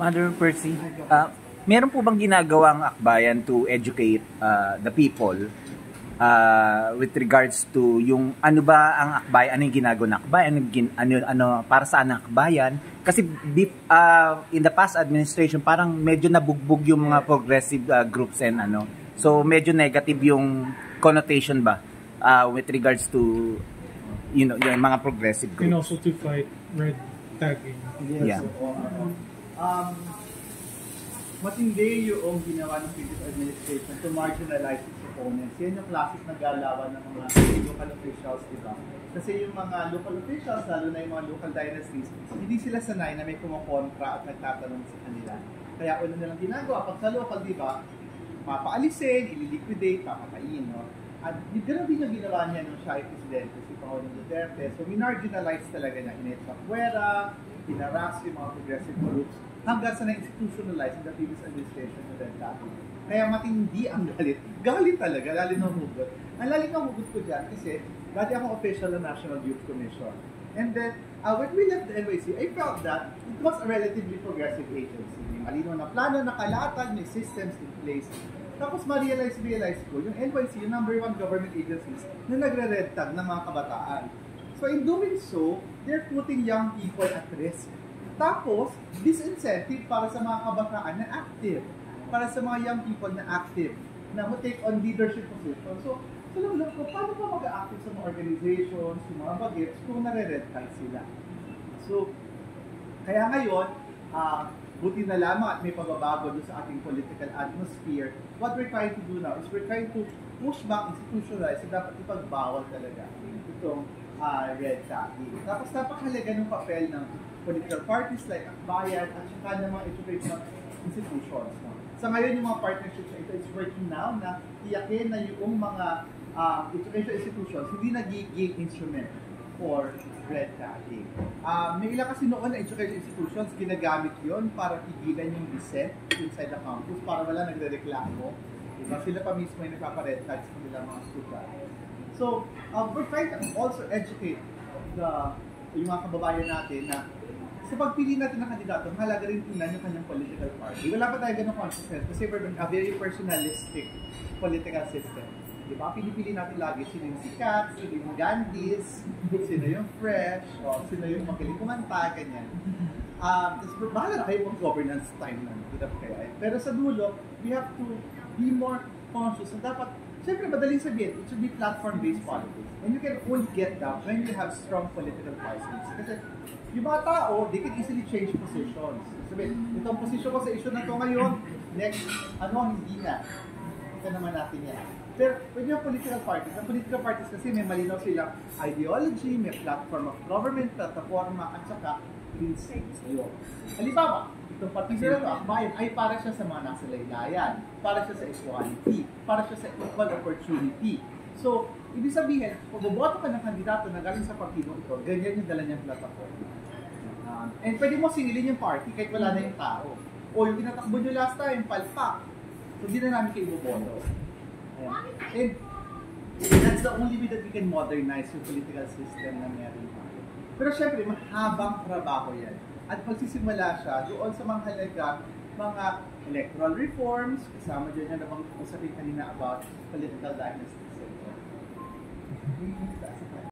Mother Percy, meron po bang ginagawang akbayan to educate the people with regards to yung ano ba ang akbayan, ano yung ginagawa ng akbayan, ano para saan ang akbayan? Kasi in the past administration parang medyo nabugbog yung mga progressive groups and ano. So medyo negative yung connotation ba with regards to yung mga progressive groups. And also to fight red tagging. Yes. Yeah. Matindi yung ginawa ng previous administration to marginalize its opponents. Yan yung classic na galawan ng mga local officials, diba? Kasi yung mga local officials, lalo na yung mga local dynasties, hindi sila sanay na may kumukontra at nagtatanong sa kanila. Kaya una nilang ginagawa, pag sa local, diba, mapaalisin, ililiquidate, papatayin, no? At gano'n din yung ginawa niya nung siya ay presidente, si Pangulong Duterte. So, minarginalize talaga niya, inetsakwera, hinaras yung mga progressive groups, hanggang sa na-institutionalize in the previous administration na dati. Kaya matindi ang galit. Galit talaga, lalim ng hugot. Ang lalim ng hugot ko dyan kasi dati akong official ng National Youth Commission. And then, when we left the NYC, I felt that it was a relatively progressive agency. May malinaw na plano, nakalatag, may systems in place. Tapos ma-realize ko, yung NYC, yung number 1 government agencies na nagre-red tag ng mga kabataan. So in doing so, they're putting young people at risk. Tapos, disincentive para sa mga kabataan na active. Para sa mga young people na active, na who take on leadership positions. So lang ko, paano pa mag-active sa mga organizations, sa mga bagets, kung nare-red tag sila? So, kaya ngayon, buti na lamang at may pagbabago doon sa ating political atmosphere. What we're trying to do now is we're trying to push back, institutionalize, so dapat ipagbawal talaga itong red tagging. Tapos napakahalaga ng papel ng political parties like Akbayan at saka ng mga educational institutions. No? Sa ngayon, yung mga partnerships na ito is working now na iyakin na yung mga educational institutions hindi nagiging instrument for red tagging. May ilang kasi noon na educational institutions, ginagamit yon para tigilan yung dissent inside the campus para wala nagre-reklamo. Diba? Sila pa mismo yung nagpapa-red tag sa kanilang mga students. So, we're trying to also educate yung mga kababayan natin na sa pagpili natin ng kandidato, mahalaga rin tingnan yung kanyang political party. Wala pa tayo ganun consistent kasi we're a very personalistic political system. Diba? Pinipili natin lagi sino yung sikat, sino yung Gandhis, sino yung fresh, o sino yung magaling kumanta, ganyan. Tapos bahala na kayo mag-governance time na. Pero sa dulo, we have to be more conscious na dapat, siyempre madaling sabihin, it should be platform-based politics. And you can only get that when you have strong political parties. Kasi yung mga tao, they can easily change positions. Sabihin, itong position ko sa issue na ito ngayon, next, hindi na. Ito naman natin yan. Pero when you have political parties, ang political parties kasi may malinaw silang ideology, may platform of government, plataforma, at saka principles. Halimbawa, itong partido na Akbayan ay para siya sa mga nasa laylayan, para siya sa equality, para siya sa equal opportunity. So, ibig sabihin, kung boboto ka ng kandidato na galing sa partido ito, ganyan yung dala niyang platform. And pwede mo singilin yung party kahit wala na yung tao. O yung tinatakbo nyo last time, palpak. So, hindi na namin kayo boboto. And that's the only way that we can modernize yung political system na meron tayo. Pero syempre, mahabang trabaho yan. At pagsisimula siya doon sa mga halaga, mga electoral reforms, kasama dyan yan na usapin kanina about political dynasties.